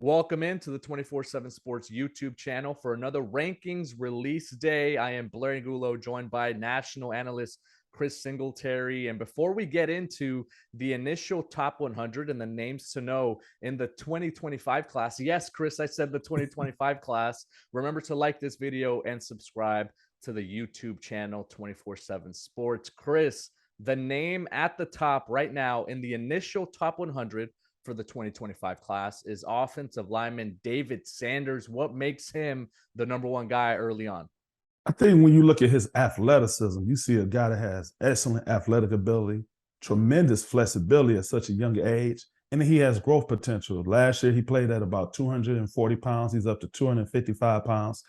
Welcome into the 247 Sports YouTube channel for another rankings release day. I am Blair Angulo, joined by national analyst Chris Singletary. And before we get into the initial top 100 and the names to know in the 2025 class, yes, Chris, I said the 2025 class. Remember to like this video and subscribe to the YouTube channel 247 Sports. Chris, the name at the top right now in the initial top 100 for the 2025 class is offensive lineman David Sanders. What makes him the number one guy early on? I think when you look at his athleticism, you see a guy that has excellent athletic ability, tremendous flexibility at such a young age, and he has growth potential. Last year, he played at about 240 pounds. He's up to 255 pounds.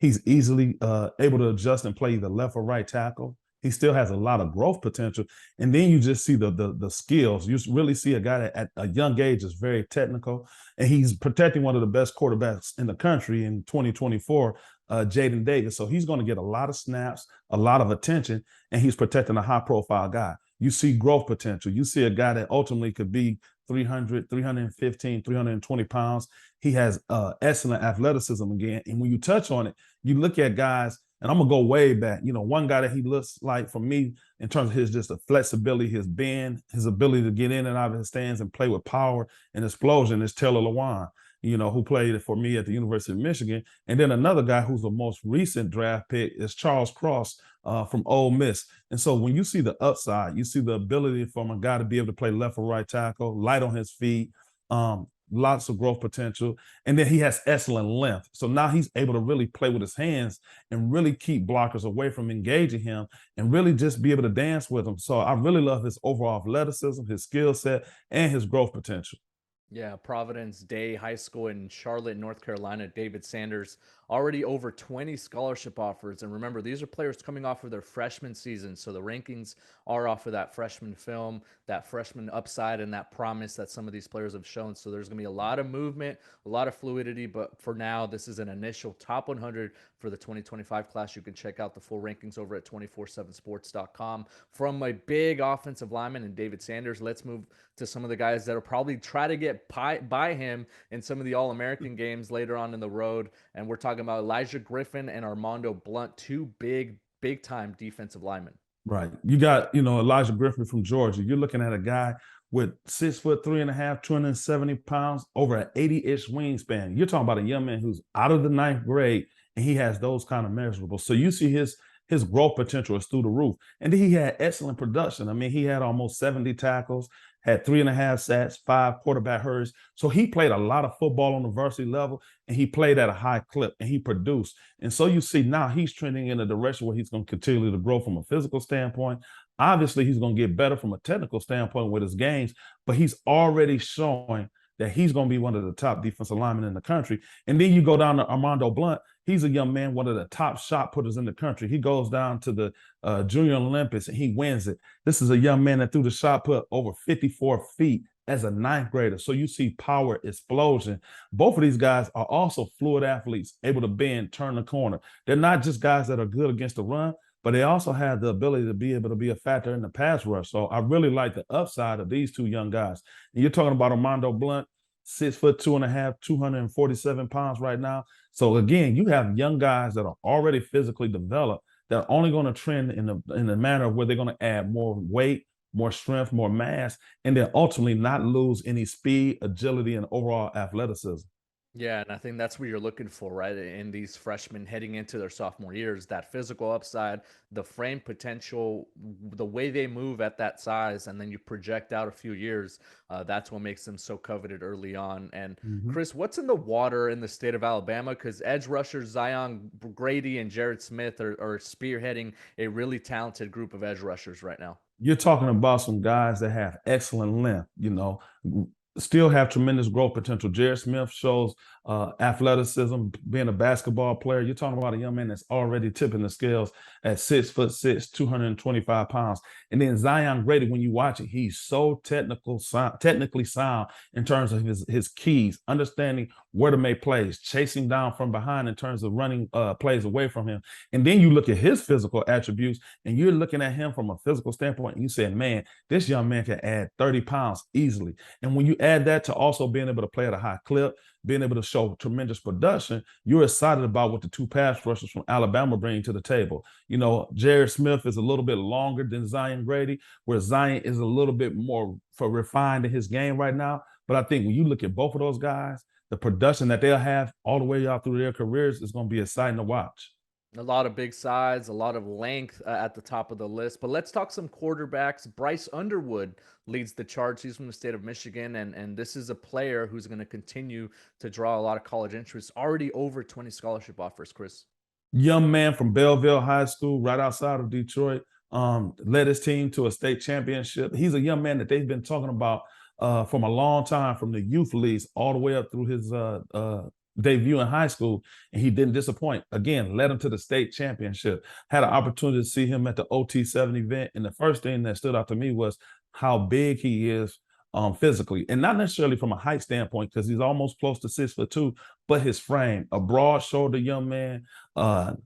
He's easily able to adjust and play either left or right tackle. He still has a lot of growth potential. And then you just see the skills. You really see a guy that at a young age is very technical, and he's protecting one of the best quarterbacks in the country in 2024, Jaden Davis. So he's going to get a lot of snaps, a lot of attention, and he's protecting a high-profile guy. You see growth potential. You see a guy that ultimately could be 300, 315, 320 pounds. He has excellent athleticism again. And when you touch on it, you look at guys, and I'm going to go way back. You know, one guy that he looks like for me in terms of his just the flexibility, his bend, his ability to get in and out of his stands and play with power and explosion is Taylor Lewan, you know, who played for me at the University of Michigan. And then another guy who's the most recent draft pick is Charles Cross from Ole Miss. And so when you see the upside, you see the ability from a guy to be able to play left or right tackle, light on his feet, lots of growth potential. And then he has excellent length. So now he's able to really play with his hands and really keep blockers away from engaging him and really just be able to dance with them. So I really love his overall athleticism, his skill set, and his growth potential. Yeah, Providence Day High School in Charlotte, North Carolina. David Sanders already over 20 scholarship offers. And remember, these are players coming off of their freshman season. So the rankings are off of that freshman film, that freshman upside, and that promise that some of these players have shown. So there's going to be a lot of movement, a lot of fluidity. But for now, this is an initial top 100 for the 2025 class. You can check out the full rankings over at 247sports.com. From a big offensive lineman and David Sanders, let's move to some of the guys that will probably try to get by him in some of the All-American games later on in the road. And we're talking about Elijah Griffin and Armando Blunt, two big-time defensive linemen. Right. You got, Elijah Griffin from Georgia. You're looking at a guy with 6'3.5", 270 pounds, over an 80-inch wingspan. You're talking about a young man who's out of the ninth grade, and he has those kind of measurables. So you see his growth potential is through the roof. And then he had excellent production. I mean, he had almost 70 tackles, had 3.5 sacks, 5 quarterback hurries. So he played a lot of football on the varsity level, and he played at a high clip, and he produced. And so you see now he's trending in a direction where he's going to continue to grow from a physical standpoint. Obviously, he's going to get better from a technical standpoint with his games, but he's already showing that he's going to be one of the top defensive linemen in the country. And then you go down to Armando Blunt. He's a young man, one of the top shot putters in the country. He goes down to the Junior Olympics and he wins it. This is a young man that threw the shot put over 54 feet as a ninth grader. So you see power explosion. Both of these guys are also fluid athletes, able to bend, turn the corner. They're not just guys that are good against the run, but they also have the ability to be able to be a factor in the pass rush. So I really like the upside of these two young guys. And you're talking about Armando Blunt, 6'2.5", 247 pounds right now. So again, you have young guys that are already physically developed that are only going to trend in the manner where they're going to add more weight, more strength, more mass, and then ultimately not lose any speed, agility, and overall athleticism. Yeah, and I think that's what you're looking for, right? In these freshmen heading into their sophomore years, that physical upside, the frame potential, the way they move at that size, and then you project out a few years. That's what makes them so coveted early on. And Chris, what's in the water in the state of Alabama? Because edge rushers Zion Grady and Jared Smith are spearheading a really talented group of edge rushers right now. You're talking about some guys that have excellent length, still have tremendous growth potential. Jared Smith shows athleticism, being a basketball player. You're talking about a young man that's already tipping the scales at 6'6", 225 pounds. And then Zion Grady, when you watch it, he's so technically sound in terms of his keys, understanding where to make plays, chasing down from behind in terms of running plays away from him. And then you look at his physical attributes, and you're looking at him from a physical standpoint, and you say, man, this young man can add 30 pounds easily. And when you add that to also being able to play at a high clip, being able to show tremendous production, you're excited about what the two pass rushers from Alabama bring to the table. You know, Jared Smith is a little bit longer than Zion Grady, where Zion is a little bit more for refined in his game right now. But I think when you look at both of those guys, the production that they'll have all the way out through their careers is going to be exciting to watch. A lot of big size, a lot of length at the top of the list. But let's talk some quarterbacks. Bryce Underwood leads the charge. He's from the state of Michigan, and this is a player who's going to continue to draw a lot of college interest. Already over 20 scholarship offers, Chris. Young man from Belleville High School, right outside of Detroit, led his team to a state championship. He's a young man that they've been talking about from a long time, from the youth leagues all the way up through his debut in high school, and he didn't disappoint. Again, led him to the state championship. Had an opportunity to see him at the OT7 event, and the first thing that stood out to me was how big he is physically, and not necessarily from a height standpoint, because he's almost close to 6'2", but his frame, a broad-shouldered young man,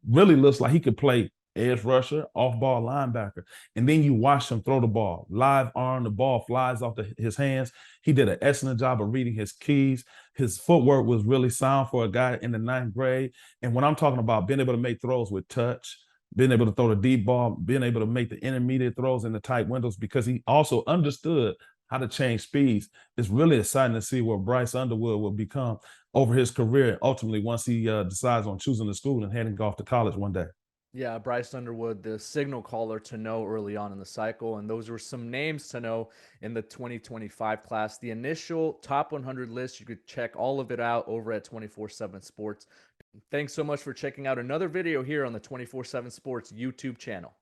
really looks like he could play edge rusher, off-ball linebacker. And then you watch him throw the ball, live arm, the ball flies off his hands. He did an excellent job of reading his keys. His footwork was really sound for a guy in the ninth grade. And when I'm talking about being able to make throws with touch, being able to throw the deep ball, being able to make the intermediate throws in the tight windows, because he also understood how to change speeds, it's really exciting to see where Bryce Underwood will become over his career, ultimately once he decides on choosing the school and heading off to college one day. Yeah, Bryce Underwood, the signal caller to know early on in the cycle. And those were some names to know in the 2025 class. The initial top 100 list, you could check all of it out over at 247 Sports. Thanks so much for checking out another video here on the 247 Sports YouTube channel.